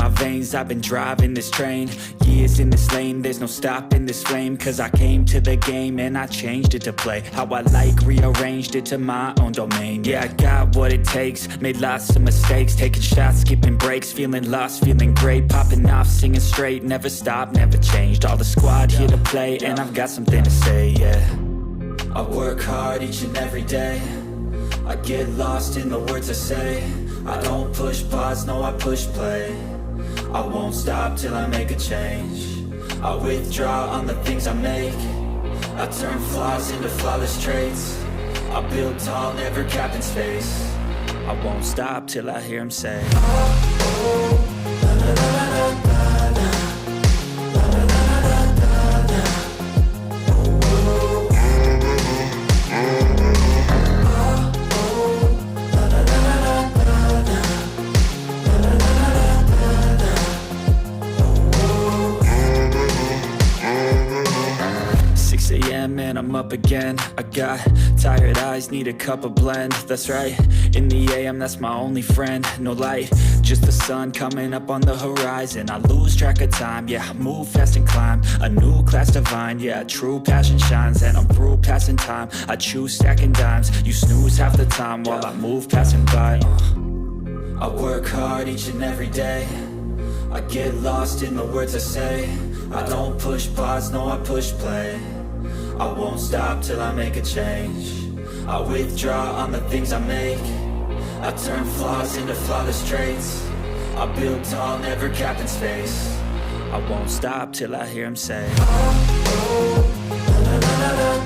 my veins, I've been driving this train. Years in this lane, there's no stopping this flame. Cause I came to the game and I changed it to play how I like, rearranged it to my own domain. Yeah, I got what it takes, made lots of mistakes, taking shots, skipping breaks, feeling lost, feeling great, popping off, singing straight, never stopped, never changed. All the squad here to play, and I've got something to say, yeah. I work hard each and every day, I get lost in the words I say. I don't push pause, no I push play. I won't stop till I make a change. I withdraw on the things I make. I turn flaws into flawless traits. I build tall, never capped in space. I won't stop till I hear him say, oh, oh, la, la, la, la, la, la, la, la, la, la, la, la. Oh, oh, la, la, la, la, la, la, la, la, la, la, la, la. 6 a.m. and I'm up again. I got tired eyes, need a cup of blend. That's right, in the AM, that's my only friend. No light, just the sun coming up on the horizon. I lose track of time, yeah, I move fast and climb a new class divine, yeah, true passion shines. And I'm through passing time, I choose stacking dimes. You snooze half the time while I move passing by. I work hard each and every day, I get lost in the words I say. I don't push pause, no I push play. I won't stop till I make a change. I withdraw on the things I make. I turn flaws into flawless traits. I build tall, never capped in space. I won't stop till I hear him say, oh, oh, la, la, la, la, la.